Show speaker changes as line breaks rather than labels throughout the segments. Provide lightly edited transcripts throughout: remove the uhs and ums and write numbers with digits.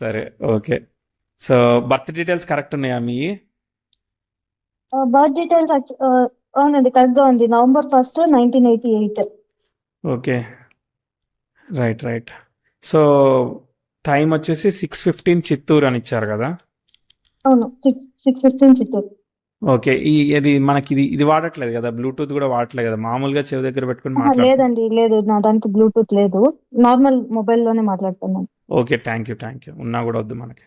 సరే. Okay. So, birth details correct ఉన్నాయా మీయి?
Birth details అవునండి, కరెక్ట్ గా ఉంది. November 1st, 1988.
Okay. Right. So, time వచ్చేసి 6:15 చిత్తూరు అని ఇచ్చారు కదా!
అవును, 6:15 చిత్తూరు.
ఓకే. ఇది మనకి ఇది వాడట్లేదు కదా! బ్లూటూత్ కూడా వాడట్లేదు కదా! మామూలుగా చెవి దగ్గర పెట్టుకొని మాట్లాడుతున్నాం.
లేదండి, లేదు, నా దానికి బ్లూటూత్ లేదు. నార్మల్ మొబైల్లోనే మాట్లాడుతున్నాను.
ఓకే. Thank you. ఉన్నా కూడా వద్దు మనకి.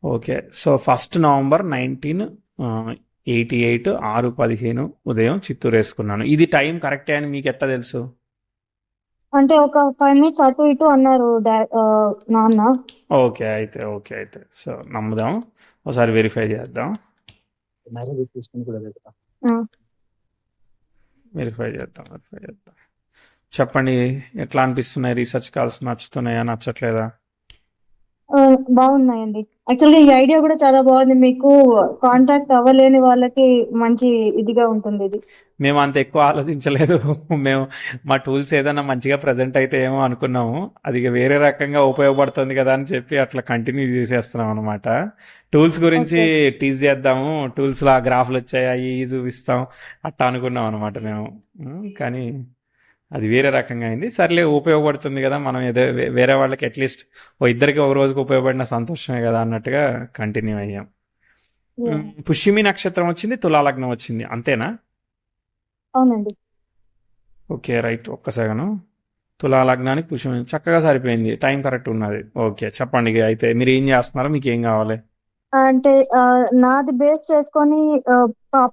ఓకే. సో, 1 నవంబర్ 1988 6:15 ఉదయం చిత్తూరు వేసుకున్నాను. ఇది టైం కరెక్టే అని మీకు ఎట్లా తెలుసు?
అంటే ఒక 5 minutes అటు ఇటు అన్నారు నాన్న.
ఓకే అయితే సో నమ్ముదాం. ఒకసారి వెరిఫై చేద్దాం.
ఆ,
వెరిఫై చేద్దాం. చెప్పండి, ఎట్లా అనిపిస్తున్నాయి? రీసెర్చ్ కాల్స్ నచ్చుతున్నాయా, నచ్చట్లేదా?
బాగున్నాయండి. యాక్చువల్గా ఈ ఐడియా కూడా చాలా బాగుంది. మీకు కాంటాక్ట్ అవ్వలేని వాళ్ళకి మంచి ఇదిగా ఉంటుంది ఇది.
మేము అంత ఎక్కువ ఆలోచించలేదు. మేము మా టూల్స్ ఏదైనా మంచిగా ప్రజెంట్ అయితే ఏమో అనుకున్నాము. అది ఇక వేరే రకంగా ఉపయోగపడుతుంది కదా అని చెప్పి అట్లా కంటిన్యూ చేసేస్తున్నాం అనమాట. టూల్స్ గురించి
ఓకే.
టీజ్ చేద్దాము, టూల్స్లో ఆ గ్రాఫ్లు వచ్చాయి అవి చూపిస్తాం అట్లా అనుకున్నాం అనమాట మేము. కానీ అది వేరే రకంగా అయింది. సర్లే, ఉపయోగపడుతుంది కదా, మనం ఏదో వేరే వాళ్ళకి అట్లీస్ట్ ఇద్దరికి ఒక రోజుకి ఉపయోగపడిన సంతోషమే కదా అన్నట్టుగా కంటిన్యూ అయ్యాం.
Yeah.
పుష్యమి నక్షత్రం వచ్చింది, తులాలగ్నం వచ్చింది, అంతేనా?
అవునండి.
ఓకే. రైట్. ఒక్క సెకను. తులాలగ్నానికి పుష్యమి చక్కగా సరిపోయింది. టైం కరెక్ట్ ఉన్నది. ఓకే. చెప్పండి ఇక అయితే మీరు ఏం చేస్తున్నారో, మీకు ఏం కావాలి?
అంటే నాది బేస్ చేసుకొని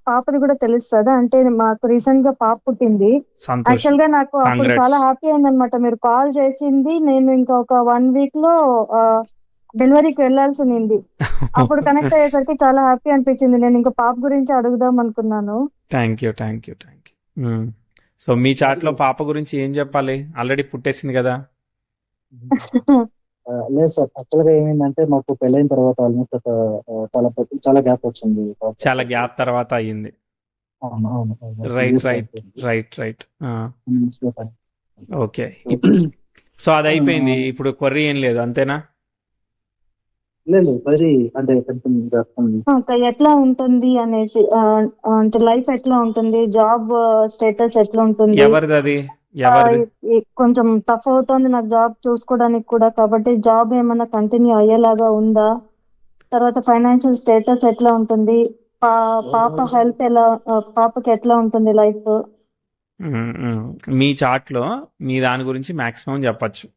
పాపది కూడా తెలుస్తుంది. అంటే మాకు రీసెంట్ గా పాప పుట్టింది.
సంతోషం.
యాక్చువల్ గా నాకు అప్పుడు
కాంగ్రాట్స్.
చాలా హ్యాపీ అయింది అనమాట. మీరు కాల్ చేసింది, నేను ఇంకా ఒక 1 week లో డెలివరీకి వెళ్ళాల్సి ఉంది. అప్పుడు కనెక్ట్ అయ్యేసరికి చాలా హ్యాపీ అనిపించింది. నేను ఇంకా పాప గురించి అడుగుదాం అనుకున్నాను.
Thank you. సో మీ చాట్లో పాప గురించి ఏం చెప్పాలి? ఆల్రెడీ పుట్టేసింది కదా.
లేదు సార్, యాక్చువల్గా ఏమైందంటే మాకు పెళ్ళైన తర్వాత ఆల్మోస్ట్ ఒక చాలా గ్యాప్ వచ్చింది.
చాలా గ్యాప్ తర్వాత అయ్యింది.
అవును.
రైట్. ఓకే. సో అది అయిపోయింది. ఇప్పుడు కొర్రీ ఏం లేదు, అంతేనా?
లేదు మరి అంటే
ఎట్లా ఉంటుంది అనేసి, అంటే లైఫ్ ఎట్లా ఉంటుంది, జాబ్ స్టేటస్ ఎట్లా ఉంటుంది.
ఎవరిది అది?
కొంచెం టఫ్ అవుతుంది నాకు జాబ్ చూసుకోవడానికి కూడా. కాబట్టి జాబ్ ఏమైనా కంటిన్యూ అయ్యేలాగా ఉందా, తర్వాత ఫైనాన్షియల్ స్టేటస్ ఎట్లా ఉంటుంది, పాప హెల్త్ ఎలా, పాపకి ఎట్లా ఉంటుంది లైఫ్.
మీ చాట్లో మీ దాని గురించి మాక్సిమం చెప్పచ్చు.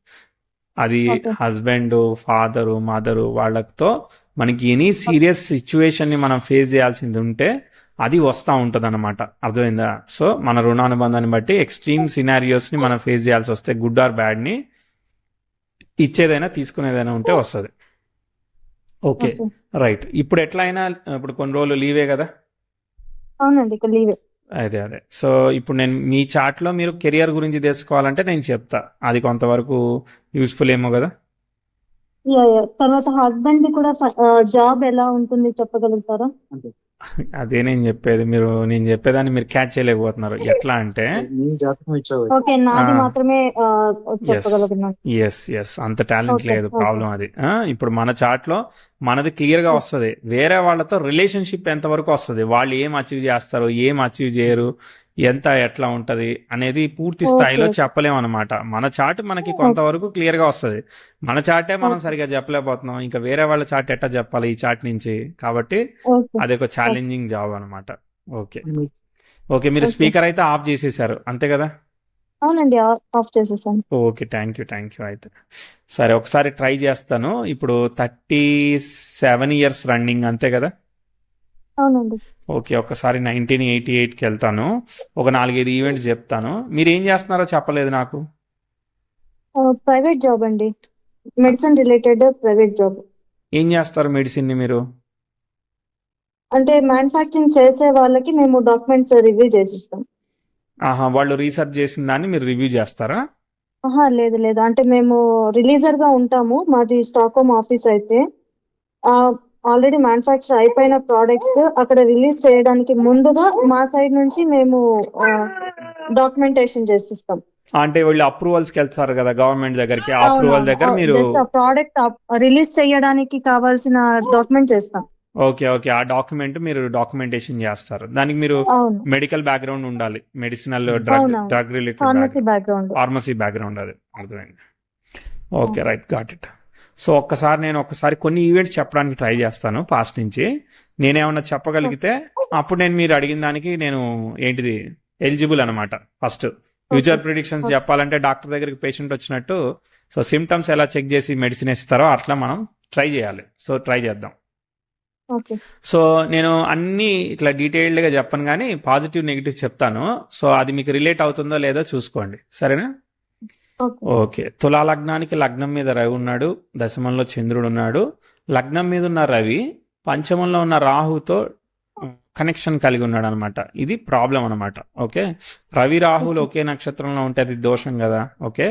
అది
Okay.
హస్బెండ్, ఫాదరు, మదరు వాళ్ళతో మనకి ఎనీ సీరియస్ సిచ్యువేషన్ని మనం ఫేస్ చేయాల్సింది ఉంటే అది వస్తూ ఉంటుంది అనమాట. అర్థమైందా? సో మన రుణానుబంధాన్ని బట్టి ఎక్స్ట్రీమ్ సినారియోస్ని మనం ఫేస్ చేయాల్సి వస్తే, గుడ్ ఆర్ బ్యాడ్ని ఇచ్చేదైనా తీసుకునేదైనా ఉంటే వస్తుంది. ఓకే.
Okay.
రైట్. ఇప్పుడు ఎట్లా అయినా ఇప్పుడు కొన్ని రోజులు లీవే కదా.
అవునండి, ఇక్కడ లీవే.
అదే. సో ఇప్పుడు నేను మీ చాట్లో మీరు కెరియర్ గురించి తెలుసుకోవాలంటే నేను చెప్తా, అది కొంతవరకు యూస్ఫుల్ ఏమో కదా.
తర్వాత హస్బెండ్ ది కూడా జాబ్ ఎలా ఉంటుంది చెప్పగలుగుతారా?
అదే నేను చెప్పేది. నేను చెప్పేదాన్ని మీరు క్యాచ్ చేయలేకపోతున్నారు. ఎట్లా అంటే
ఓకే, నాది మాత్రమే చెప్పగలుగుతున్నాను.
ఎస్ అంత టాలెంట్
Okay,
లేదు,
okay.
ప్రాబ్లం అది. ఇప్పుడు మన చాట్లో మనది క్లియర్ గా వస్తుంది. వేరే వాళ్ళతో రిలేషన్షిప్ ఎంతవరకు వస్తుంది, వాళ్ళు ఏం అచీవ్ చేస్తారు, ఏం అచీవ్ చేయరు, ఎట్లా ఉంటది అనేది పూర్తి స్థాయిలో
Okay.
చెప్పలేము అనమాట. మన చాట్ మనకి కొంతవరకు క్లియర్ గా వస్తుంది. మన చాటే మనం
Okay.
సరిగా చెప్పలేకపోతున్నాం, ఇంకా వేరే వాళ్ళ చాట్ ఎట్లా చెప్పాలి ఈ చాట్ నుంచి. కాబట్టి
Okay.
అది ఒక ఛాలెంజింగ్ జాబ్ అనమాట. ఓకే. మీరు
Okay.
స్పీకర్ అయితే ఆఫ్ చేసేసారు, అంతే కదా?
అవునండి, ఆఫ్ చేసేసాను.
ఓకే. Thank you. అయితే సరే, ఒకసారి ట్రై చేస్తాను. ఇప్పుడు 37 years రన్నింగ్, అంతే కదా?
అవునండి.
ఓకే. ఒకసారి 1988కి వెళ్తాను. ఒక 4-5 ఈవెంట్స్ చెప్తాను. మీరు ఏం చేస్తున్నారో చెప్పలేదు నాకు.
ప్రైవేట్ జాబ్ అండి, మెడిసిన్ రిలేటెడ్ ప్రైవేట్ జాబ్.
ఏం చేస్తారు మెడిసిన్ని మీరు?
అంటే మ్యానుఫ్యాక్చరింగ్ చేసే వాళ్ళకి మేము డాక్యుమెంట్స్ రివ్యూ చేసిస్తాం.
వాళ్ళు రీసెర్చ్ చేసిన దాన్ని మీరు రివ్యూ చేస్తారా?
లేదు, అంటే మేము రిలీజర్ గా ఉంటాము. మాది స్టాక్హోమ్ ఆఫీస్ అయితే ఆల్రెడీ మ్యానుఫ్యాక్చర్ అయిపోయిన ప్రోడక్ట్స్ అక్కడ రిలీజ్ చేయడానికి ముందుగా మా సైడ్ నుంచి మేము డాక్యుమెంటేషన్ చేసిస్తాం.
అంటే వీళ్ళు అప్రూవల్స్కి వెళ్తారు కదా గవర్నమెంట్ దగ్గరికి, ఆ అప్రూవల్ దగ్గర మీరు
జస్ట్ ఆ ప్రోడక్ట్ రిలీజ్ చేయడానికి కావాల్సిన డాక్యుమెంట్ చేస్తాం.
ఓకే ఓకే, ఆ డాక్యుమెంట్ మీరు డాక్యుమెంటేషన్ చేస్తారు. దానికి మీరు
అవును
మెడికల్ బ్యాక్గ్రౌండ్ ఉండాలి, మెడిసినల్ డ్రగ్
అవునవును
drug related
pharmacy background.
Pharmacy background, అది అర్థమైంది. Okay right, got it. So నేను ఒక్కసారి కొన్ని ఈవెంట్స్ చెప్పడానికి ట్రై చేస్తాను పాస్ట్ నుంచి. నేనేమన్నా చెప్పగలిగితే అప్పుడు నేను మీరు అడిగిన దానికి నేను ఏంటిది ఎలిజిబుల్ అనమాట. First future predictions
Okay.
చెప్పాలంటే డాక్టర్ దగ్గరికి పేషెంట్ వచ్చినట్టు, సో సిమ్టమ్స్ ఎలా చెక్ చేసి మెడిసిన్ ఇస్తారో అట్లా మనం ట్రై చేయాలి. సో ట్రై చేద్దాం.
ఓకే
సో నేను అన్ని ఇట్లా డీటెయిల్డ్గా చెప్పను, కానీ పాజిటివ్ నెగిటివ్ చెప్తాను. సో అది మీకు రిలేట్ అవుతుందో లేదో చూసుకోండి, సరేనా?
ఓకే
ఓకే, తులా లగ్నానికి లగ్నం మీద రవి ఉన్నాడు, దశమంలో చంద్రుడు ఉన్నాడు. లగ్నం మీద ఉన్న రవి పంచమంలో ఉన్న రాహుతో కనెక్షన్ కలిగి ఉన్నాడు అనమాట. ఇది ప్రాబ్లం అనమాట. ఓకే, రవి రాహులు ఒకే నక్షత్రంలో ఉంటే అది దోషం కదా. ఓకే,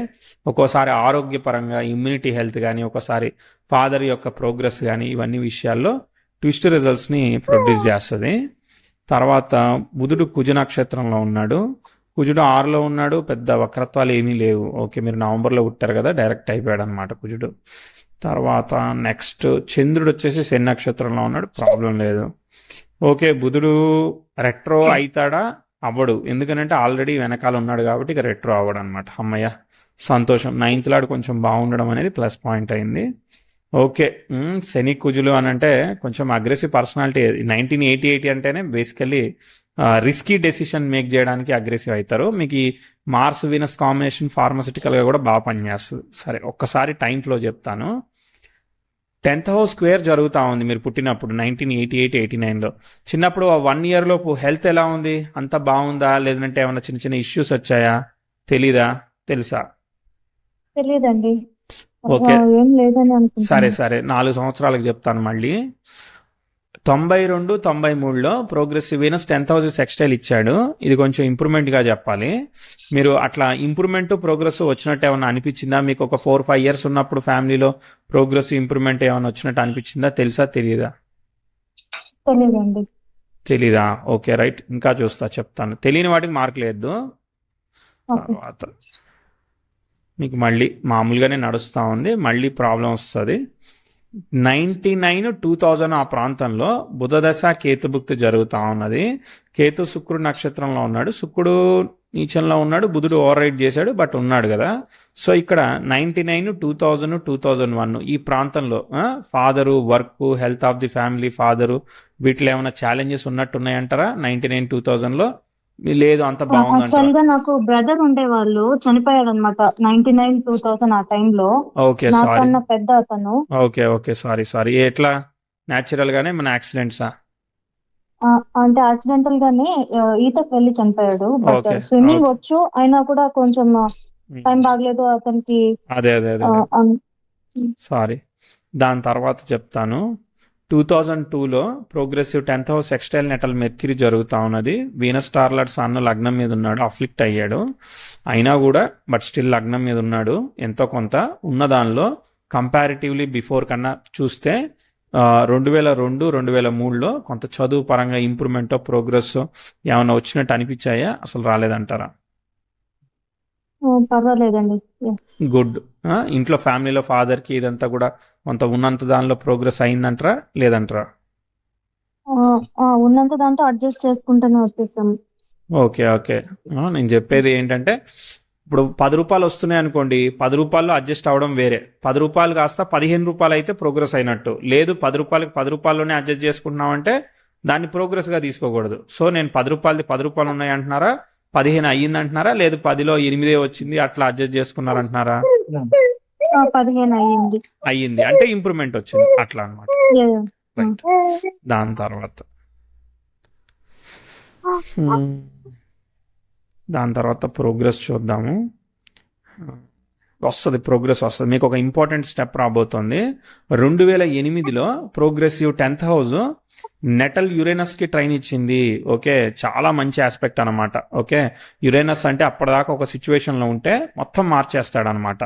ఒక్కోసారి ఆరోగ్యపరంగా ఇమ్యూనిటీ హెల్త్ కానీ, ఒక్కోసారి ఫాదర్ యొక్క ప్రోగ్రెస్ కానీ, ఇవన్నీ విషయాల్లో ట్విస్ట్ రిజల్ట్స్ని ప్రొడ్యూస్ చేస్తుంది. తర్వాత బుధుడు కుజ నక్షత్రంలో ఉన్నాడు, కుజుడు 6లో ఉన్నాడు, పెద్ద వక్రత్వాలు ఏమీ లేవు. ఓకే, మీరు నవంబర్లో పుట్టారు కదా, డైరెక్ట్ అయిపోయాడు అనమాట కుజుడు. తర్వాత నెక్స్ట్ చంద్రుడు వచ్చేసి శని నక్షత్రంలో ఉన్నాడు, ప్రాబ్లం లేదు. ఓకే, బుధుడు రెట్రో అవుతాడా? అవ్వడు, ఎందుకనంటే ఆల్రెడీ వెనకాల ఉన్నాడు కాబట్టి ఇక రెట్రో అవ్వడు అనమాట. అమ్మయ్య, సంతోషం. 9th లాడు కొంచెం బాగుండడం అనేది ప్లస్ పాయింట్ అయింది. ఓకే, శని కుజులు అని అంటే కొంచెం అగ్రెసివ్ పర్సనాలిటీ. 1980 అంటేనే బేసికల్లీ రిస్కీ డెసిషన్ మేక్ చేయడానికి అగ్రెసివ్ అవుతారు. మీకు ఈ మార్స్ వీనస్ కాంబినేషన్ ఫార్మసిటికల్గా కూడా బాగా పనిచేస్తుంది. సరే, ఒక్కసారి టైం ఫ్లో చెప్తాను. 10th హౌస్ స్క్వేర్ జరుగుతూ ఉంది మీరు పుట్టినప్పుడు 1988-89లో. చిన్నప్పుడు ఆ 1 year లోపు హెల్త్ ఎలా ఉంది? అంత బాగుందా, లేదంటే ఏమైనా చిన్న చిన్న ఇష్యూస్ వచ్చాయా? తెలీదా? తెలుసా?
తెలియదండి.
ఓకే,
ఏం లేదని అనుకుంటున్నాను.
సరే 4 సంవత్సరాలకు చెప్తాను మళ్ళీ. 92-93లో progressive Venus 10th house sextile ఇచ్చాడు. ఇది కొంచెం ఇంప్రూవ్మెంట్గా చెప్పాలి. మీరు అట్లా ఇంప్రూవ్మెంట్ ప్రోగ్రెస్ వచ్చినట్టు ఏమైనా అనిపించిందా మీకు? ఒక 4-5 years ఉన్నప్పుడు ఫ్యామిలీలో ప్రోగ్రెస్ ఇంప్రూవ్మెంట్ ఏమైనా వచ్చినట్టు అనిపించిందా? తెలుసా తెలియదా?
తెలియదండి.
తెలీదా? ఓకే రైట్, ఇంకా చెప్తాను. తెలియని వాటికి మార్క్ లేదు.
ఓకే
తర్వాత మీకు మళ్ళీ మామూలుగానే నడుస్తూ ఉంది, మళ్ళీ ప్రాబ్లం వస్తుంది. 99-2000 ఆ ప్రాంతంలో బుధదశ కేతుభుక్తి జరుగుతూ ఉన్నది. కేతు శుక్రుడు నక్షత్రంలో ఉన్నాడు, శుక్రుడు నీచంలో ఉన్నాడు, బుధుడు ఓవర్ రైట్ చేశాడు, బట్ ఉన్నాడు కదా. సో ఇక్కడ 99-2000-2001 ఈ ప్రాంతంలో father, work, health of the family, father, వీటిలో ఏమైనా ఛాలెంజెస్ ఉన్నట్టున్నాయంటారా 99-2000లో? లేదు, అంత బాగుందంటారా?
యాక్చువల్ గా నాకు బ్రదర్ ఉండేవాళ్ళు, చనిపోయాడు అనమాట 99-2000 ఆ టైంలో.
ఓకే సారీ,
నాకన్నా పెద్ద అతను.
Okay sorry. ఎట్లా? న్యాచురల్ గానే మన యాక్సిడెంట్సా?
అంటే యాక్సిడెంటల్ గానే ఈతకు వెళ్ళి చనిపోయాడు. But
Okay,
swimming
okay.
వచ్చు, అయినా కూడా కొంచెం టైం బాగలేదు అతనికి.
అదే
ఆ, అన్-
సారీ. దాని తర్వాత చెప్తాను. 2002లో progressive 10th house sextile natal Mercury జరుగుతూ ఉన్నది. వీనస్ స్టార్లర్ సన్ లగ్నం మీద ఉన్నాడు, అఫ్లిక్ట్ అయ్యాడు. అయినా కూడా బట్ స్టిల్ లగ్నం మీద ఉన్నాడు. ఎంతో కొంత ఉన్న దానిలో కంపారిటివ్లీ బిఫోర్ కన్నా చూస్తే 2002-2003లో కొంత చదువు పరంగా ఇంప్రూవ్మెంట్ ప్రోగ్రెస్ ఏమైనా వచ్చినట్టు అనిపించాయా? అసలు రాలేదంటారా?
పర్వాలేదండి.
గుడ్. ఇంట్లో ఫ్యామిలీలో ఫాదర్కి ఇదంతా కూడా కొంత ఉన్నంత దానిలో ప్రోగ్రెస్ అయిందంటారా లేదంటారా?
ఉన్నంత దాంతో అడ్జస్ట్ చేసుకుంటూనే వచ్చేసాం.
ఓకే. నేను చెప్పేది ఏంటంటే, ఇప్పుడు 10 రూపాయలు వస్తున్నాయి అనుకోండి, 10 రూపాయల్లో అడ్జస్ట్ అవ్వడం వేరే. 10 రూపాయలు కాస్త 15 రూపాయలు అయితే ప్రోగ్రెస్ అయినట్టు. లేదు 10 రూపాయలకి 10 రూపాయల్లోనే అడ్జస్ట్ చేసుకుంటున్నామంటే దాన్ని ప్రోగ్రెస్గా తీసుకోకూడదు. సో నేను 10 రూపాయలది 10 రూపాయలు ఉన్నాయి అంటున్నారా, 15 అయ్యింది అంటున్నారా, లేదు 10లో 8 వచ్చింది అట్లా అడ్జస్ట్ చేసుకున్నారంటున్నారా?
15
అయ్యింది అంటే ఇంప్రూవ్మెంట్ వచ్చింది అట్లా అనమాట.
Yeah.
రైట్. దాని తర్వాత ప్రోగ్రెస్ చూద్దాము. ప్రోగ్రెస్ వస్తుంది. మీకు ఒక ఇంపార్టెంట్ స్టెప్ రాబోతుంది. 2008లో ప్రోగ్రెసివ్ 10th హౌస్ నెటల్ యురేనస్కి ట్రైన్ ఇచ్చింది. ఓకే, చాలా మంచి ఆస్పెక్ట్ అనమాట. ఓకే, యురేనస్ అంటే అప్పటిదాకా ఒక సిచ్యువేషన్లో ఉంటే మొత్తం మార్చేస్తాడు అనమాట.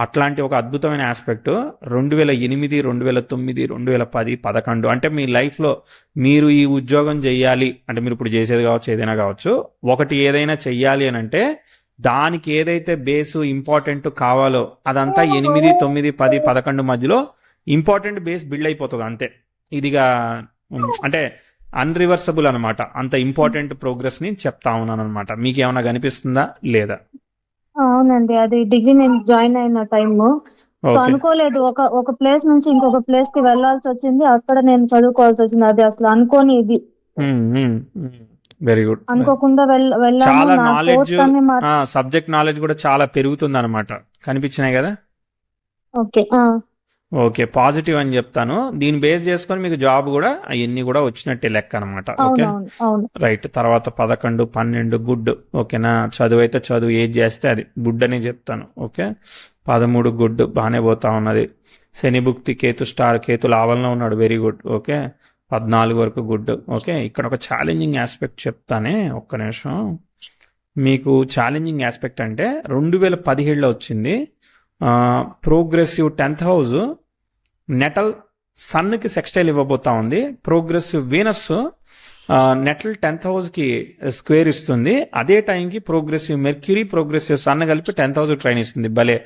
అట్లాంటి ఒక అద్భుతమైన ఆస్పెక్ట్ 2008, 2009, 2010, 2011 అంటే మీ లైఫ్లో మీరు ఈ ఉద్యోగం చెయ్యాలి అంటే, మీరు ఇప్పుడు చేసేది కావచ్చు ఏదైనా కావచ్చు, ఒకటి ఏదైనా చెయ్యాలి అని అంటే దానికి ఏదైతే బేసు ఇంపార్టెంట్ కావాలో అదంతా 8, 9, 10, 11 మధ్యలో ఇంపార్టెంట్ బేస్ బిల్డ్ అయిపోతుంది అంతే. ఇదిగా అంటే అన్రివర్సబుల్ అనమాట. అంత ఇంపార్టెంట్ ప్రోగ్రెస్ ని చెప్తా ఉన్నాను అనమాట. మీకు ఏమైనా కనిపిస్తుందా లేదా?
అవునండి, అది డిగ్రీ నేను జాయిన్ అయిన టైమ్ సో
ఓకే.
అనుకోలేదు, ఒక ప్లేస్ నుంచి ఇంకొక ప్లేస్ కి వెళ్ళాల్సి వచ్చింది, అక్కడ నేను చదువుకోవాల్సి వచ్చింది. అది అసలు అనుకోని ఇది
వెరీ గుడ్.
అనుకోకుండా వెళ్ళాను.
చాలా
నా
నాలెడ్జ్,
కోర్స్ అన్ని
సబ్జెక్ట్ నాలెడ్జ్ కూడా చాలా పెరుగుతుంది అనమాట. కనిపించినాయి కదా?
ఓకే.
ఓకే, పాజిటివ్ అని చెప్తాను. దీన్ని బేస్ చేసుకొని మీకు జాబ్ కూడా అవన్నీ కూడా వచ్చినట్టే లెక్క అనమాట. ఓకే,
అవునవును, అవును.
రైట్. తర్వాత 11, 12 గుడ్. ఓకేనా? చదువు అయితే చదువు, ఏది చేస్తే అది గుడ్ అని చెప్తాను. ఓకే, 13 గుడ్, బాగానే పోతా ఉన్నది. శని భుక్తి, కేతు స్టార్, కేతు లాభంలో ఉన్నాడు, వెరీ గుడ్. ఓకే, 14 వరకు గుడ్. ఓకే, ఇక్కడ ఒక ఛాలెంజింగ్ ఆస్పెక్ట్ చెప్తానే, ఒక్క నిమిషం. మీకు ఛాలెంజింగ్ ఆస్పెక్ట్ అంటే 2017లో వచ్చింది. ప్రోగ్రెసివ్ 10th హౌస్ నెటల్ సన్కి సెక్స్టైల్ ఇవ్వబోతా ఉంది. ప్రోగ్రెసివ్ వీనస్ నెటల్ 10th హౌస్కి స్క్వేర్ ఇస్తుంది. అదే టైంకి ప్రోగ్రెసివ్ మెర్క్యూరీ, ప్రోగ్రెసివ్ సన్ కలిపి 10th హౌస్ ట్రైన్ ఇస్తుంది. భలే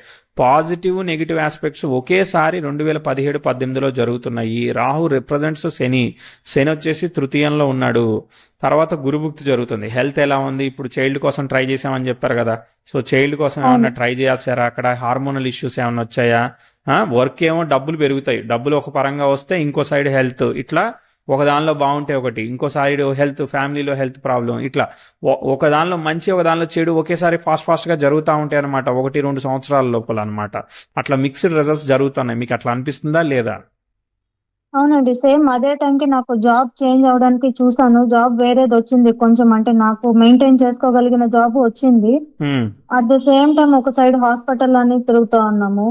పాజిటివ్ నెగిటివ్ ఆస్పెక్ట్స్ ఒకేసారి 2017-18లో జరుగుతున్నాయి. రాహు రిప్రజెంట్స్ శని వచ్చేసి తృతీయంలో ఉన్నాడు. తర్వాత గురుభుక్తి జరుగుతుంది. హెల్త్ ఎలా ఉంది? ఇప్పుడు చైల్డ్ కోసం ట్రై చేసామని చెప్పారు కదా, సో చైల్డ్ కోసం ఏమన్నా ట్రై చేయాల్సారా? అక్కడ హార్మోనల్ ఇష్యూస్ ఏమైనా వచ్చాయా? వర్క్ ఏమో డబ్బులు పెరుగుతాయి, డబ్బులు ఒక పరంగా వస్తే ఇంకో సైడ్ హెల్త్, ఇట్లా ఒక దానిలో బాగుంటే ఒకటి, ఇంకో సైడ్ హెల్త్, ఫ్యామిలీలో హెల్త్ ప్రాబ్లం, ఇట్లా ఒక దానిలో మంచి ఒక దానిలో చెడు ఒకేసారి ఫాస్ట్గా జరుగుతూ ఉంటాయి అనమాట. 1-2 సంవత్సరాల లోపల అనమాట. అట్లా మిక్స్డ్ రిజల్ట్స్ జరుగుతున్నాయి. మీకు అట్లా అనిపిస్తుందా లేదా?
అవునండి, సేమ్ అదే టైంకి నాకు జాబ్ చేంజ్ అవడానికి చూసాను. జాబ్ వేరేది వచ్చింది కొంచెం, అంటే నాకు మెయింటైన్ చేసుకోగలిగిన జాబ్ వచ్చింది. అట్ ద సేమ్ టైం ఒక సైడ్ హాస్పిటల్ అని తిరుగుతూ ఉన్నాము.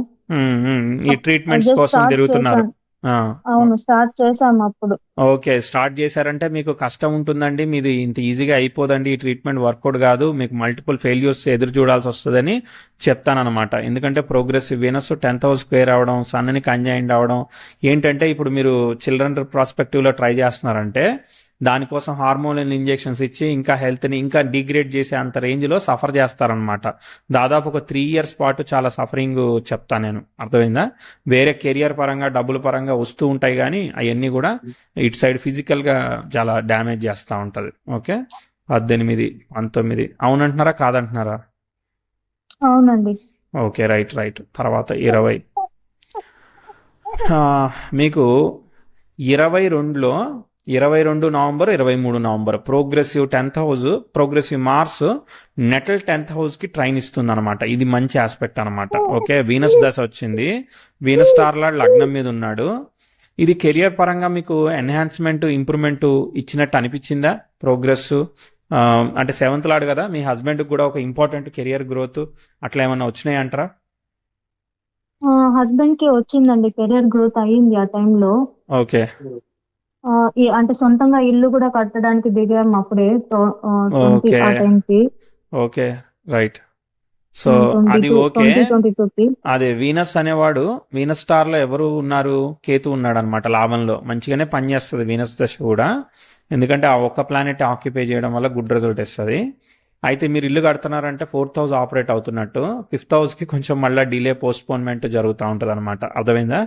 ఈ ట్రీట్మెంట్స్
జస్ట్
కోసం
స్టార్ట్
తిరుగుతున్నారు.
చేశాను. అవును, స్టార్ట్ చేసాము అప్పుడు.
ఓకే, స్టార్ట్ చేశారంటే మీకు కష్టం ఉంటుందండి. మీది ఇంత ఈజీగా అయిపోదండి. ఈ ట్రీట్మెంట్ వర్కౌట్ కాదు, మీకు మల్టిపుల్ ఫెయిల్యూర్స్ ఎదురు చూడాల్సి వస్తుందని చెప్తానమాట. ఎందుకంటే progressive Venus 10th house square అవడం, సన్ని కంజైండ్ అవడం ఏంటంటే, ఇప్పుడు మీరు చిల్డ్రన్ ప్రాస్పెక్టివ్లో ట్రై చేస్తున్నారంటే దానికోసం హార్మోనల్ ఇంజెక్షన్స్ ఇచ్చి ఇంకా హెల్త్ని ఇంకా డిగ్రేడ్ చేసే అంత రేంజ్లో సఫర్ చేస్తారనమాట. దాదాపు ఒక 3 years పాటు చాలా సఫరింగ్ చెప్తాను నేను. అర్థమైందా? వేరే కెరియర్ పరంగా, డబ్బుల పరంగా వస్తూ ఉంటాయి, కానీ అవన్నీ కూడా ఇటు సైడ్ ఫిజికల్గా చాలా డ్యామేజ్ చేస్తూ ఉంటుంది. ఓకే, 18, 19 అవునంటున్నారా కాదంటున్నారా?
అవునండి.
Okay, right. తర్వాత 20 మీకు 22 November, 23 November progressive 10th house, progressive Mars natal 10th హౌస్కి ట్రైన్ ఇస్తుంది అనమాట. ఇది మంచి ఆస్పెక్ట్ అనమాట. ఓకే, వీనస్ దశ వచ్చింది. వీనస్ స్టార్ లార్డ్ లగ్నం మీద ఉన్నాడు. ఇది కెరియర్ పరంగా మీకు ఎన్హాన్స్మెంట్, ఇంప్రూవ్మెంట్ ఇచ్చినట్టు అనిపించిందా? ప్రోగ్రెస్ అంటే 7th లార్డ్ కదా, మీ హస్బెండ్ కూడా ఒక ఇంపార్టెంట్ కెరియర్ గ్రోత్ అట్లా ఏమన్నా వచ్చినాయి అంటారా?
హస్బెండ్ కి వచ్చిందండి, కెరియర్ గ్రోత్ అయ్యింది ఆ టైంలో.
ఓకే,
అంటే సొంతంగా ఇల్లు కూడా కట్టడానికి దిగాము అప్పుడే,
ఓకే,
ఆ టైంకి.
Okay, right. సో అది ఓకే.
2022కి.
అదే వీనస్ అనేవాడు, వీనస్ స్టార్ లో ఎవరు ఉన్నారు? కేతు ఉన్నాడు అనమాట. లాభంలో మంచిగానే పనిచేస్తుంది వీనస్ దశ కూడా, ఎందుకంటే ఆ ఒక్క ప్లానెట్ ఆక్యుపై చేయడం వల్ల గుడ్ రిజల్ట్ ఇస్తుంది. అయితే మీరు ఇల్లు కడుతున్నారంటే 4th హౌస్ ఆపరేట్ అవుతున్నట్టు, 5th హౌస్కి కొంచెం మళ్ళీ డిలే, పోస్ట్పోన్మెంట్ జరుగుతూ ఉంటుంది అనమాట. అర్థమైందా?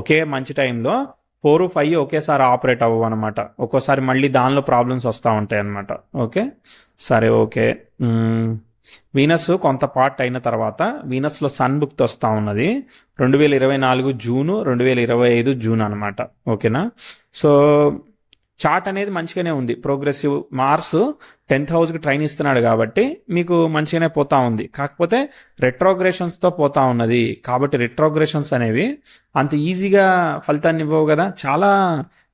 ఒకే మంచి టైంలో 4, 5 ఒకేసారి ఆపరేట్ అవ్వవు అనమాట. ఒక్కోసారి మళ్ళీ దానిలో ప్రాబ్లమ్స్ వస్తూ ఉంటాయి అనమాట. ఓకే, సరే, ఓకే. వీనస్ కొంత పార్ట్ అయిన తర్వాత వీనస్లో సన్ భుక్తి వస్తూ ఉన్నది. 2024 జూను, 2025 జూన్ అనమాట. ఓకేనా? సో చార్ట్ అనేది మంచిగానే ఉంది. ప్రోగ్రెసివ్ మార్స్ 10th హౌస్కి ట్రైన్ ఇస్తున్నాడు కాబట్టి మీకు మంచిగానే పోతా ఉంది. కాకపోతే రెట్రోగ్రెషన్స్తో పోతా ఉన్నది. కాబట్టి రెట్రోగ్రెషన్స్ అనేవి అంత ఈజీగా ఫలితాన్ని ఇవ్వవు కదా, చాలా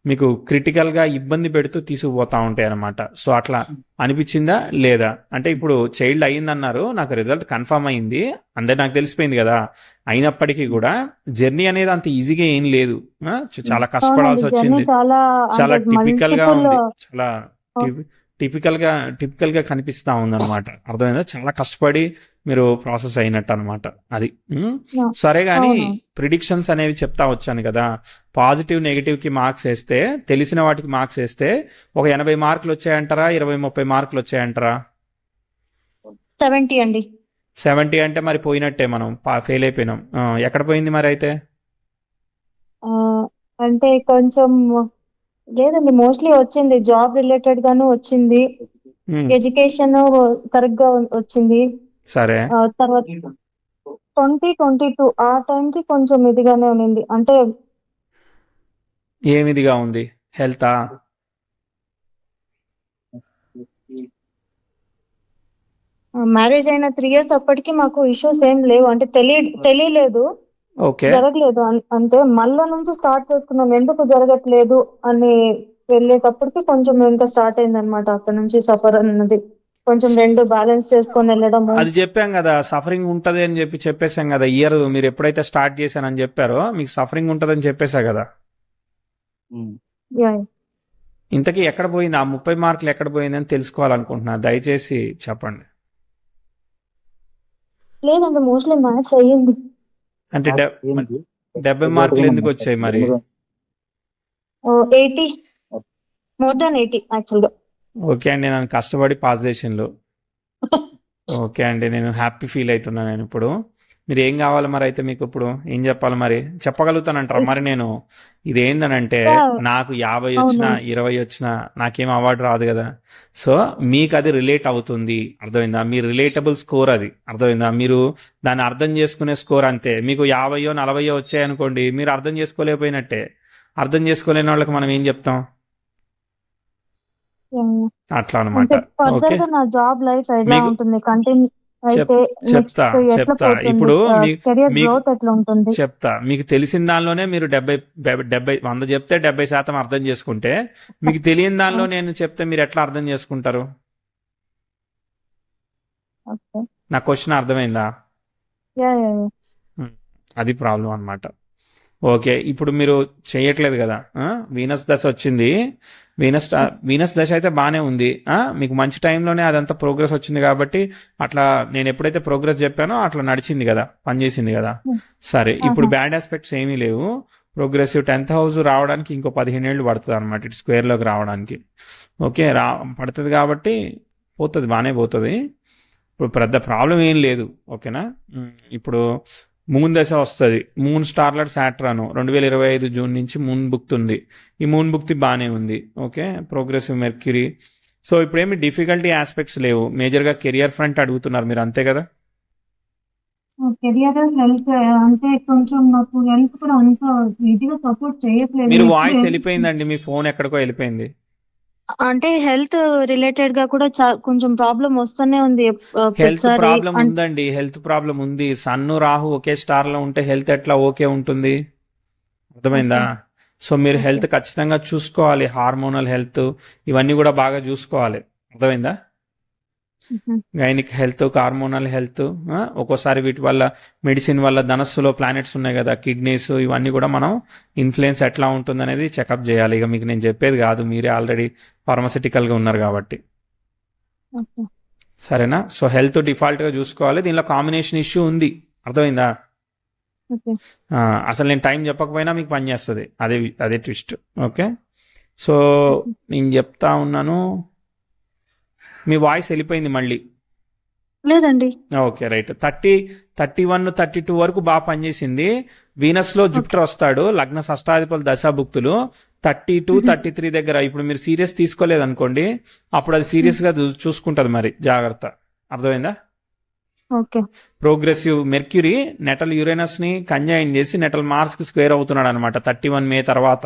మీకు క్రిటికల్గా ఇబ్బంది పెడుతూ తీసుకుపోతా ఉంటాయి అనమాట. సో అట్లా అనిపించిందా లేదా? అంటే ఇప్పుడు చైల్డ్ అయ్యిందన్నారు, నాకు రిజల్ట్ కన్ఫర్మ్ అయింది అంటే నాకు తెలిసిపోయింది కదా, అయినప్పటికీ కూడా జర్నీ అనేది అంత ఈజీగా ఏం లేదు. చాలా కష్టపడాల్సి వచ్చింది. చాలా టిపికల్ గా ఉంది, చాలా టిపికల్ గా కనిపిస్తా ఉంది అనమాట. అర్థమైందా? చాలా కష్టపడి మీరు ప్రాసెస్ అయినట్టు అనమాట. అది సరే, కానీ ప్రిడిక్షన్స్ అనేవి చెప్తా వచ్చాను కదా. పాజిటివ్ నెగిటివ్ కి మార్క్స్ వేస్తే, తెలిసిన వాటికి మార్క్స్ వేస్తే ఒక 80 మార్కులు వచ్చాయంటారా, 20-30 మార్కులు వచ్చాయంటారా?
70 అండి.
70 అంటే మరి పోయినట్టే, మనం ఫెయిల్ అయిపోయినాం. ఎక్కడ పోయింది మరి అయితే?
ఆ, అంటే కొంచెం లేదండి, మోస్ట్లీ వచ్చింది, జాబ్ రిలేటెడ్ గాను వచ్చింది,
ఉమ్,
ఎడ్యుకేషన్ కరెక్ట్ గా వచ్చింది.
సరే.
తర్వాత 2022 ఆ టైంకి కొంచెం ఇదిగానే ఉండింది, అంటే
ఏమిదిగా ఉంది? హెల్తా?
మ్యారేజ్ అయిన 3 years అప్పటికి మాకు ఇష్యూస్ ఏం లేవు, అంటే తెలియలేదు,
ఓకే.
జరగలేదు. అంటే మళ్ళా నుంచి స్టార్ట్ చేసుకున్నాం, ఎందుకు జరగట్లేదు అని వెళ్ళేటప్పటికి కొంచెం ఇంకా స్టార్ట్ అయింది అనమాట. అక్కడ నుంచి సఫర్ అన్నది కొంచెం రెండు బ్యాలెన్స్ చేసుకొని వెళ్ళడము.
అది చెప్పాం కదా, సఫరింగ్ ఉంటది అని చెప్పేసాం కదా. ఇయర్ మీరు ఎప్పుడైతే స్టార్ట్ చేశానని చెప్పారో మీకు సఫరింగ్ ఉంటదని చెప్పేసా కదా.
Yeah.
ఇంతకీ ఎక్కడ పోయింది ఆ 30 మార్కులు? ఎక్కడ పోయిందని తెలుసుకోవాలనుకుంటున్నా, దయచేసి చెప్పండి.
లేదండి, మోస్ట్లీ మ్యాథ్స్ అయ్యింది.
అంటే 70 మార్కులు ఎందుకు వచ్చాయి మరి?
80, మోర్ దాన్ 80 యాక్చువల్గా.
ఓకే అండి, నన్ను కష్టపడి పాస్ చేసిండ్రు. ఓకే అండి, నేను హ్యాపీ ఫీల్ అవుతున్నాను. నేను ఇప్పుడు మీరు ఏం కావాలి మరి అయితే? మీకు ఇప్పుడు ఏం చెప్పాలి మరి? చెప్పగలుగుతానంటారా మరి? నేను ఇదేంటనంటే, నాకు 50 వచ్చినా 20 వచ్చినా నాకేం అవార్డు రాదు కదా. సో మీకు అది రిలేట్ అవుతుంది, అర్థమైందా? మీ రిలేటబుల్ స్కోర్ అది, అర్థమైందా? మీరు దాన్ని అర్థం చేసుకునే స్కోర్ అంతే. మీకు 50 40 వచ్చాయనుకోండి, మీరు అర్థం చేసుకోలేకపోయినట్టే. అర్థం చేసుకోలేని వాళ్ళకి మనం ఏం చెప్తాం? అట్లా అనమాట.
అంటే ఫర్దర్
ఓకే,
గా నా జాబ్ లైఫ్ ఎలా
మీకు
ఉంటుంది, కంటిన్యూ అయితే నెక్స్ట్
చెప్తా
ఎట్లా
చెప్తా
పోతుంది,
ఇప్పుడు
కెరియర్
మీకు
గ్రోత్ ఎట్లా ఉంటుంది?
చెప్తా. మీకు తెలిసిన దానిలోనే మీరు 100 చెప్తే 70% అర్థం చేసుకుంటే, మీకు తెలియని దానిలో నేను చెప్తే మీరు ఎట్లా అర్థం చేసుకుంటారు?
ఓకే.
నా క్వశ్చన్ అర్థమైందా?
Yeah yeah yeah.
అది ప్రాబ్లం అన్నమాట. ఓకే, ఇప్పుడు మీరు చేయట్లేదు కదా. వీనస్ దశ వచ్చింది. వీనస్ దశ అయితే బాగానే ఉంది. మీకు మంచి టైంలోనే అదంతా ప్రోగ్రెస్ వచ్చింది కాబట్టి అట్లా నేను ఎప్పుడైతే ప్రోగ్రెస్ చెప్పానో అట్లా నడిచింది కదా, పనిచేసింది కదా. సరే, ఇప్పుడు బ్యాడ్ ఆస్పెక్ట్స్ ఏమీ లేవు. ప్రోగ్రెసివ్ 10th హౌస్ రావడానికి ఇంకో 15 ఏళ్ళు పడుతుంది అనమాట, ఇటు స్క్వేర్లోకి రావడానికి. ఓకే, పడుతుంది కాబట్టి పోతుంది, బాగానే పోతుంది. ఇప్పుడు పెద్ద ప్రాబ్లం ఏం లేదు. ఓకేనా? ఇప్పుడు మూన్ దశ వస్తుంది. మూన్ స్టార్లర్ సాట్రాన్ 2025 జూన్ నుంచి మూన్ బుక్తుంది. ఈ మూన్ బుక్తి బాగానే ఉంది. Okay, progressive Mercury. సో ఇప్పుడేమి డిఫికల్టీ ఆస్పెక్ట్స్ లేవు. మేజర్గా కెరియర్ ఫ్రంట్ అడుగుతున్నారు మీరు, అంతే కదా?
కెరియర్ హెల్త్, అంటే కొంచెం నాకు హెల్త్ కూడా అంత ఇదిగా సపోర్ట్ చేయట్లేదు.
మీరు వాయిస్ వెళ్ళిపోయిందండి, మీ ఫోన్ ఎక్కడికో వెళ్ళిపోయింది.
అంటే హెల్త్ రిలేటెడ్ గా కూడా కొంచెం ప్రాబ్లం వస్తూనే ఉంది.
హెల్త్ ప్రాబ్లం ఉందండి, హెల్త్ ప్రాబ్లం ఉంది. సన్ను రాహు ఒకే స్టార్ లో ఉంటే హెల్త్ ఎట్లా ఓకే ఉంటుంది? అర్థమైందా? సో మీరు హెల్త్ ఖచ్చితంగా చూసుకోవాలి. హార్మోనల్ హెల్త్ ఇవన్నీ కూడా బాగా చూసుకోవాలి, అర్థమైందా? Gynaec health, hormonal health. ఒక్కోసారి వీటి వల్ల, మెడిసిన్ వల్ల ధనస్సులో ప్లానెట్స్ ఉన్నాయి కదా, కిడ్నీస్, ఇవన్నీ కూడా మనం ఇన్ఫ్లుయెన్స్ ఎట్లా ఉంటుంది అనేది చెకప్ చేయాలి. ఇక మీకు నేను చెప్పేది కాదు, మీరే ఆల్రెడీ ఫార్మసిటికల్గా ఉన్నారు కాబట్టి. సరేనా? సో హెల్త్ డిఫాల్ట్గా చూసుకోవాలి. దీనిలో కాంబినేషన్ ఇష్యూ ఉంది, అర్థమైందా? అసలు నేను టైం చెప్పకపోయినా మీకు పని చేస్తుంది, అదే ట్విస్ట్. ఓకే, సో నేను చెప్తా ఉన్నాను. మీ వాయిస్ వెళ్ళిపోయింది మళ్ళీ.
లేదండి.
Okay, right. 31 32 వరకు బాగా పనిచేసింది. వీనస్ లో జుపిటర్ వస్తాడు, లగ్న షష్టాధిపతుల దశాభుక్తులు. 32 33 దగ్గర ఇప్పుడు మీరు సీరియస్ తీసుకోలేదు అనుకోండి, అప్పుడు అది సీరియస్ గా చూసుకుంటది, మరి జాగ్రత్త. అర్థమైందా?
Okay.
Progressive mercury natal Uranus ని కంజైన్ చేసి నెటల్ మార్స్ కి స్క్వేర్ అవుతున్నాడు అనమాట 31 మే తర్వాత.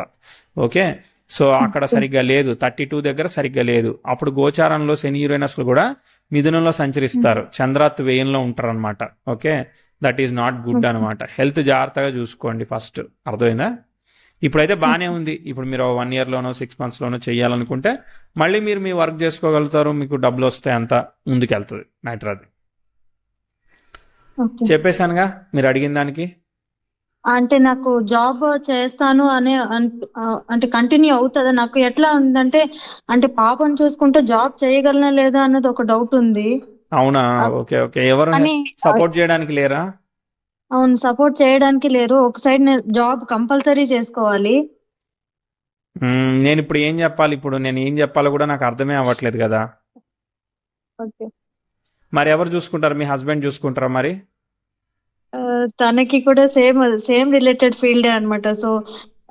ఓకే, సో అక్కడ సరిగ్గా లేదు, 32 దగ్గర సరిగ్గా లేదు. అప్పుడు గోచారంలో శని యురేనస్లు కూడా మిథునంలో సంచరిస్తారు, చంద్రాత్ వ్యయంలో ఉంటారు అనమాట. Okay, that is not good అనమాట. హెల్త్ జాగ్రత్తగా చూసుకోండి ఫస్ట్, అర్థమైందా? ఇప్పుడైతే బాగానే ఉంది. ఇప్పుడు మీరు 1 year లోనో 6 months లోనో చేయాలనుకుంటే మళ్ళీ మీరు మీ వర్క్ చేసుకోగలుగుతారు, మీకు డబ్బులు వస్తాయి, అంతా ముందుకెళ్తుంది మ్యాటర్. అది చెప్పేశానుగా మీరు అడిగిన దానికి.
అంటే నాకు జాబ్ చేస్తాను అనే అంటే కంటిన్యూ అవుతుందా? నాకు ఎట్లా ఉందంటే, అంటే పాపను చూసుకుంటే జాబ్ చేయగలనా లేదా అన్నది ఒక డౌట్ ఉంది.
అవునా? ఓకే ఓకే, ఎవరు సపోర్ట్ చేయడానికి లేరా?
అవును, సపోర్ట్ చేయడానికి లేరు. ఒక సైడ్ నేను జాబ్ కంపల్సరీ చేసుకోవాలి.
నేను ఇప్పుడు ఏం చెప్పాలి? ఇప్పుడు నేను ఏం చెప్పాలో కూడా నాకు అర్థమే అవ్వట్లేదు కదా.
ఓకే.
మరి ఎవరు చూసుకుంటారు? మీ హస్బెండ్ చూసుకుంటారా మరి?
తనకి కూడా సేమ్ రిలేటెడ్ ఫీల్డే అన్నమాట. సో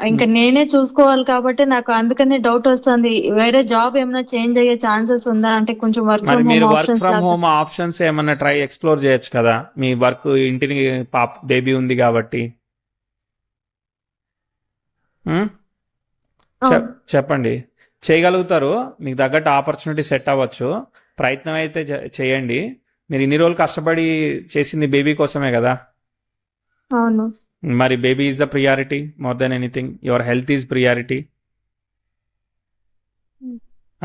ఇంకా నేనే చూసుకోవాలి కాబట్టి నాకు అందుకనే డౌట్ వస్తుంది. వేరే జాబ్ ఏమైనా చేంజ్ అయ్యే ఛాన్సెస్ ఉందా అంటే కొంచెం వర్క్
మరి
ఫ్రమ్
మీరు
హోమ్
వర్క్
ఆప్షన్స్
ఫ్రమ్
లాగా.
హోమ్ ఆప్షన్స్ ఏమన్నా ఎక్స్ప్లోర్ చేయొచ్చు కదా, మీ వర్క్ ఇంటిని బేబీ ఉంది కాబట్టి. ఉమ్? చెప్పండి, చేయగలుగుతారు. మీకు తగ్గట్టు ఆపర్చునిటీ సెట్ అవ్వచ్చు. ప్రయత్నం అయితే చేయండి. మీరు ఇన్ని రోజులు కష్టపడి చేసింది బేబీ కోసమే కదా.
అవును.
మరి baby is the priority more than anything. Your health is priority,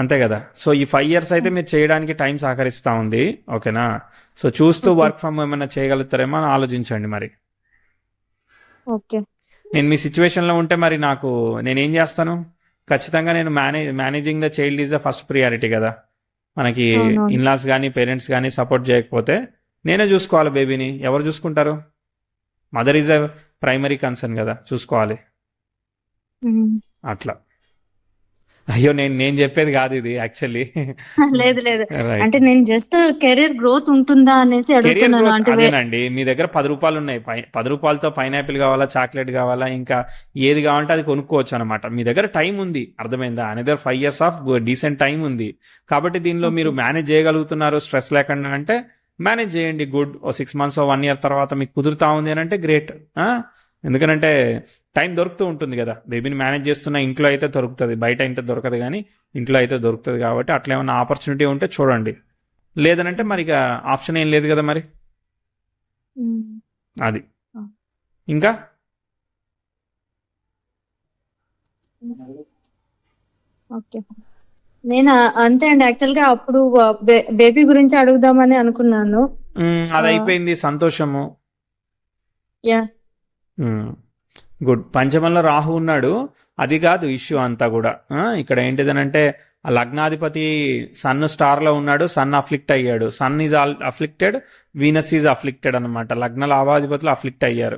అంతే కదా. సో ఈ 5 years అయితే మీరు చేయడానికి టైం సహకరిస్తూ ఉంది. ఓకేనా. సో చూస్తూ
Okay.
వర్క్ ఫ్రమ్ ఏమైనా చేయగలుగుతారేమో అని ఆలోచించండి. మరి
ఓకే.
నేను మీ సిచ్యువేషన్లో ఉంటే మరి నేనేం చేస్తాను? ఖచ్చితంగా నేను managing the child is the first priority కదా. మనకి
అవునవును.
ఇన్లాస్ కానీ పేరెంట్స్ కానీ సపోర్ట్ చేయకపోతే నేనే చూసుకోవాలి బేబీని. ఎవరు చూసుకుంటారు? Mother is a primary concern కదా, చూసుకోవాలి. అట్లా. అయ్యో, నేను చెప్పేది కాదు ఇది యాక్చువల్లీ.
లేదు లేదు,
రైట్.
అంటే నేను జస్ట్ కెరీర్ గ్రోత్ ఉంటుందా అనేసి
కెరియర్
అడుగుతున్నాను.
గ్రోత్
అంటే
అదేనండి. మీ దగ్గర 10 రూపాయలు ఉన్నాయి. 10 రూపాయలతో పైనాపిల్ కావాలా, చాక్లెట్ కావాలా, ఇంకా ఏది కావాలంటే అది కొనుక్కోవచ్చు అనమాట. మీ దగ్గర టైం ఉంది, అర్థమైందా? Another 5 years of decent time ఉంది. కాబట్టి దీనిలో మీరు మేనేజ్ చేయగలుగుతున్నారు స్ట్రెస్ లేకుండా అంటే మేనేజ్ చేయండి. గుడ్. 6 months 1 year తర్వాత మీకు కుదురుతా ఉంది అని అంటే గ్రేట్. ఎందుకంటే టైం దొరుకుతూ ఉంటుంది కదా. బేబీని మేనేజ్ చేస్తున్న ఇంట్లో అయితే దొరుకుతుంది, బయట అయితే దొరకదు, కానీ ఇంట్లో అయితే దొరుకుతుంది. కాబట్టి అట్లా ఏమైనా ఆపర్చునిటీ ఉంటే చూడండి. లేదనంటే మరి ఇక ఆప్షన్ ఏం లేదు కదా మరి. అది. ఇంకా
ఓకే. నేను అంతే అండి. యాక్చువల్ గా అప్పుడు బేబీ గురించి అడుగుదామని అనుకున్నాను.
అది అయిపోయింది, సంతోషము.
యా.
గుడ్. పంచమంలో రాహు ఉన్నాడు, అది కాదు ఇష్యూ అంతా కూడా. ఇక్కడ ఏంటిదనంటే ఆ లగ్నాధిపతి సన్ స్టార్లో ఉన్నాడు, సన్ అఫ్లిక్ట్ అయ్యాడు. Sun is afflicted, Venus is afflicted అనమాట. లగ్న లాభాధిపతులు అఫ్లిక్ట్ అయ్యారు.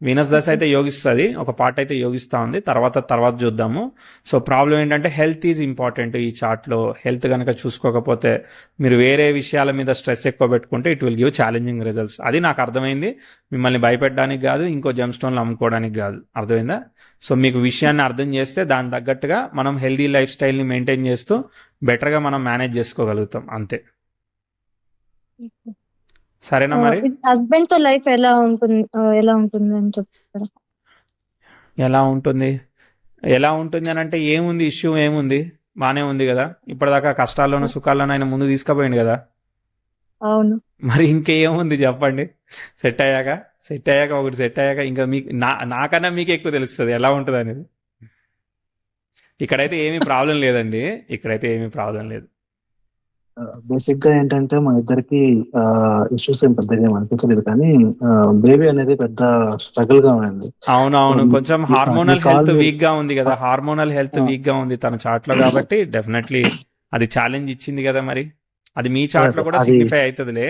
వీనస్ దశ అయితే యోగిస్తుంది, ఒక పార్ట్ అయితే యోగిస్తూ ఉంది. తర్వాత చూద్దాము. సో ప్రాబ్లం ఏంటంటే హెల్త్ ఈజ్ ఇంపార్టెంట్ ఈ చార్ట్లో. హెల్త్ కనుక చూసుకోకపోతే మీరు వేరే విషయాల మీద స్ట్రెస్ ఎక్కువ పెట్టుకుంటే it will give challenging results. అది నాకు అర్థమైంది. మిమ్మల్ని భయపెట్టడానికి కాదు, ఇంకో జెమ్ స్టోన్లు అమ్ముకోవడానికి కాదు. అర్థమైందా? సో మీకు విషయాన్ని అర్థం చేస్తే దాని తగ్గట్టుగా మనం హెల్దీ లైఫ్ స్టైల్ని మెయింటైన్ చేస్తూ బెటర్గా మనం మేనేజ్ చేసుకోగలుగుతాం, అంతే. సరేనా మరి?
హస్బెండ్ తో లైఫ్ ఎలా ఉంటుంది అని చెప్తారా?
ఎలా ఉంటుంది అని అంటే ఏముంది, ఇష్యూ ఏముంది, బాగానే ఉంది కదా. ఇప్పటిదాకా కష్టాల్లోనూ సుఖాల్లోనూ ఆయన ముందు తీసుకుపోయింది కదా.
అవును.
మరి ఇంకేముంది చెప్పండి. సెట్ అయ్యాక ఒకటి సెట్ అయ్యాక ఇంకా మీకు నాకన్నా మీకు ఎక్కువ తెలుస్తుంది ఎలా ఉంటుంది అనేది. ఇక్కడైతే ఏమీ ప్రాబ్లం లేదండి,
బేసిక్ గా ఏంటంటే మన ఇద్దరికి ఇష్యూస్ ఏం పెద్దగా ఏం అనిపించలేదు, కానీ బేబీ అనేది పెద్ద స్ట్రగుల్ గా ఉంది.
అవునవును, కొంచెం హార్మోనల్ హెల్త్ వీక్ గా ఉంది కదా. వీక్ గా ఉంది తన చార్ట్ లో, కాబట్టి డెఫినెట్లీ అది ఛాలెంజ్ ఇచ్చింది కదా. మరి అది మీ చార్ట్ లో కూడా సిగ్నిఫై అవుతుందిలే,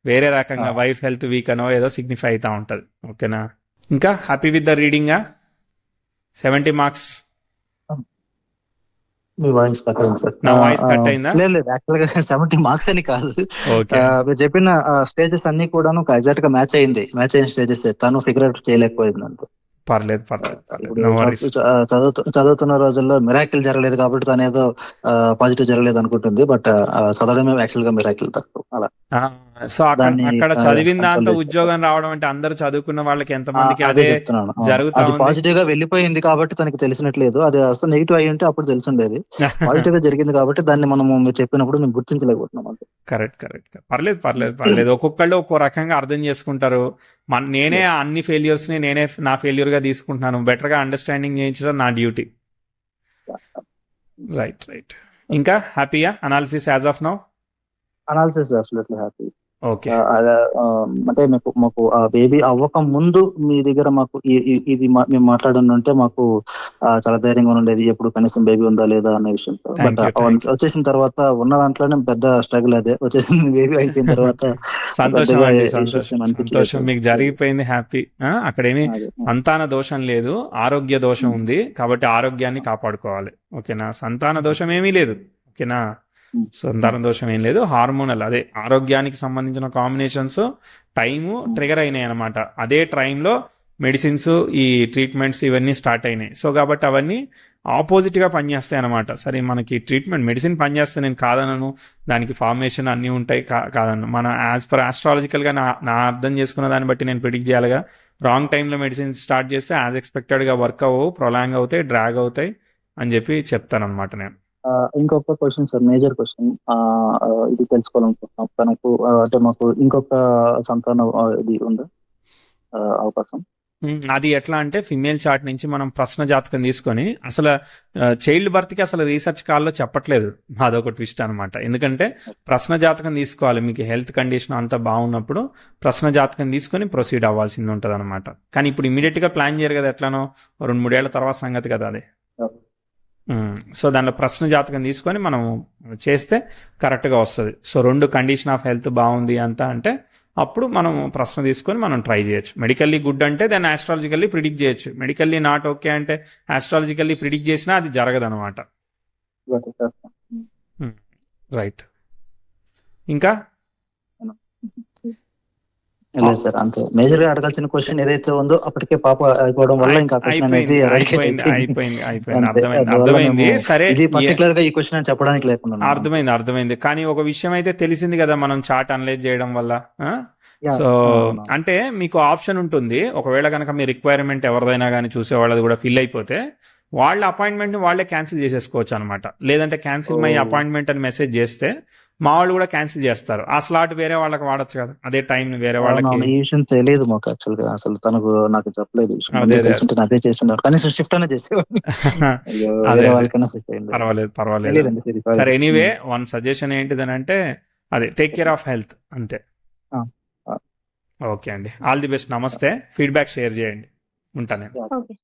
వేరే రకంగా. వైఫ్ హెల్త్ వీక్ అనో ఏదో సిగ్నిఫై అవుతా ఉంటది. ఓకేనా. ఇంకా happy with the reading. 70 marks.
Me voice cut అయింది సార్.
నా వాయిస్ కట్ అయిందా?
లేదు, యాక్చువల్ గా 70 marks అని కాదు.
ఓకే.
మీరు చెప్పిన స్టేజెస్ అన్ని కూడా ఎగ్జాక్ట్ గా మ్యాచ్ అయిన స్టేజెస్. తను ఫిగర్ అవుట్ చేయలేకపోయింది అంతే.
పర్లేదు.
ఇప్పుడు
No worries.
చదువుతున్న రోజుల్లో మిరాకిల్ జరగలేదు కాబట్టి తను ఏదో పాజిటివ్ జరగలేదు అనుకుంటుంది. బట్ చదవడమే యాక్చువల్ గా మిరాకిల్ తక్కువ అలా.
సో అక్కడ చదివిన దాంతో ఉద్యోగం రావడం అంటే అందరూ చదువుకున్న వాళ్ళకి ఎంతమందికి అదే
చెప్తున్నాను.
జరుగుతా
అది
ఉంది.
పాజిటివ్ గా వెళ్ళిపోయింది కాబట్టి తనకి తెలిసినట్లేదు. అది అసలు నెగిటివ్ అయ్యి ఉంటే అప్పుడు తెలిసిండేది. పాజిటివ్ గా జరిగింది కాబట్టి దాన్ని మీరు చెప్పినప్పుడు మేము గుర్తించలేకపోతున్నాం అంతే.
కరెక్ట్. పర్లేదు. ఒక్కొక్కళ్ళు ఒక్కో రకంగా అర్థం చేసుకుంటారు. నేనే అన్ని ఫెయిల్యూర్స్ ని నా ఫెయిల్యూర్ గా తీసుకుంటున్నాను. బెటర్ గా అండర్స్టాండింగ్ చేయించడం నా డ్యూటీ. రైట్. ఇంకా హ్యాపీయా analysis as of now?
Analysis absolutely happy.
Okay.
అంటే మాకు ఆ బేబీ అవ్వక ముందు మీ దగ్గర మాకు ఇది మేము మాట్లాడుంటే మాకు చాలా ధైర్యంగా ఉండేది, ఎప్పుడు కనీసం బేబీ ఉందా లేదా అనే విషయంతో. బట్ వచ్చేసిన తర్వాత ఉన్న దాంట్లోనే పెద్ద స్ట్రగుల్ అదే. వచ్చేసింది బేబీ అయిపోయిన తర్వాత
సంతోషం మీకు జరిగిపోయింది, హ్యాపీ. అక్కడేమి సంతాన దోషం లేదు, ఆరోగ్య దోషం ఉంది. కాబట్టి ఆరోగ్యాన్ని కాపాడుకోవాలి. ఓకేనా. సంతాన దోషం ఏమీ లేదు. ఓకేనా. సంతాన దోషం ఏం లేదు, హార్మోనల్ అదే ఆరోగ్యానికి సంబంధించిన కాంబినేషన్స్ టైము ట్రిగర్ అయినాయి అనమాట. అదే టైంలో మెడిసిన్స్ ఈ ట్రీట్మెంట్స్ ఇవన్నీ స్టార్ట్ అయినాయి. సో కాబట్టి అవన్నీ ఆపోజిట్గా పనిచేస్తాయి అనమాట. సరే మనకి ట్రీట్మెంట్ మెడిసిన్ పనిచేస్తే నేను కాదనను, దానికి ఫార్మేషన్ అన్నీ ఉంటాయి కాదను. మన యాజ్ పర్ ఆస్ట్రాలజికల్గా నా అర్థం చేసుకున్న దాన్ని బట్టి నేను ప్రిడిక్ట్ చేయాలిగా. రాంగ్ టైంలో మెడిసిన్ స్టార్ట్ చేస్తే యాజ్ ఎక్స్పెక్టెడ్గా వర్క్ అవ్వవు, ప్రొలాంగ్ అవుతాయి, డ్రాగ్ అవుతాయి అని చెప్పి చెప్తాను అనమాట నేను.
ఇంకొక క్వశ్చన్ సార్, మేజర్ క్వశ్చన్ ఇది తెలుసుకోవాలనుకుంటున్నాం. తనకు అంటే మాకు ఇంకొక సంతానం ఇది ఉందా అవకాశం?
అది ఎట్లా అంటే ఫిమేల్ చార్ట్ నుంచి మనం ప్రశ్న జాతకం తీసుకొని అసలు చైల్డ్ బర్త్కి అసలు రీసెర్చ్ కాల్లో చెప్పట్లేదు. అదొక ట్విస్ట్ అనమాట. ఎందుకంటే ప్రశ్న జాతకం తీసుకోవాలి, మీకు హెల్త్ కండిషన్ అంతా బాగున్నప్పుడు ప్రశ్న జాతకం తీసుకొని ప్రొసీడ్ అవ్వాల్సింది ఉంటుంది అనమాట. కానీ ఇప్పుడు ఇమీడియట్గా ప్లాన్ చేయరు కదా, ఎట్లానో 2-3 ఏళ్ల తర్వాత సంగతి కదా అది. సో దాంట్లో ప్రశ్న జాతకం తీసుకొని మనం చేస్తే కరెక్ట్గా వస్తుంది. సో 2 కండిషన్ ఆఫ్ హెల్త్ బాగుంది అంతా అంటే అప్పుడు మనం ప్రశ్న తీసుకొని మనం ట్రై చేయొచ్చు. మెడికల్లీ గుడ్ అంటే దాన్ని ఆస్ట్రాలజికల్లీ ప్రిడిక్ట్ చేయొచ్చు. మెడికల్లీ నాట్ ఓకే అంటే ఆస్ట్రాలజికల్లీ ప్రిడిక్ట్ చేసినా అది జరగదు అనమాట. రైట్. ఇంకా
లేదు సార్, అంతే. మేజర్ గా అడగాల్సిన క్వశ్చన్ ఏదైతే ఉందో అప్పటికే పాప అయిపోవడం వల్ల ఇంకా క్వశ్చన్ అనేది
అర్థమైంది. సరే,
ఇది పర్టికులర్ గా ఈ క్వశ్చన్ అని చెప్పడానికి లేకుండా
అర్థమైంది. కానీ ఒక విషయం అయితే తెలిసింది కదా మనం చార్ట్ అనలైజ్ చేయడం వల్ల. సో అంటే మీకు ఆప్షన్ ఉంటుంది, ఒకవేళ కనుక మీ రిక్వైర్మెంట్ ఎవరిదైనా కానీ చూసేవాళ్ళది కూడా ఫిల్ అయిపోతే వాళ్ళ అపాయింట్మెంట్ వాళ్ళే క్యాన్సిల్ చేసేసుకోవచ్చు అనమాట. లేదంటే క్యాన్సిల్ మై అపాయింట్మెంట్ అని మెసేజ్ చేస్తే మా వాళ్ళు కూడా క్యాన్సిల్ చేస్తారు. ఆ స్లాట్ వేరే వాళ్ళకి వాడచ్చు కదా, అదే టైం వేరే వాళ్ళకి.
ఈ విషయం తెలియదు మాకు యాక్చువల్ గా, అసలు తనకు నాకు చెప్పలేదు. అదే చేస్తున్నారు, కనీసం షిఫ్ట్ అనే చేసేవాడిని.
పర్వాలేదు. సరే, ఎనీవే వన్ సజెషన్ ఏంటిదని అంటే అదే టేక్ కేర్ ఆఫ్ హెల్త్ అంతే. ఓకే అండి, ఆల్ ది బెస్ట్. నమస్తే. ఫీడ్బ్యాక్ షేర్ చేయండి. ఉంటాను.
ఓకే.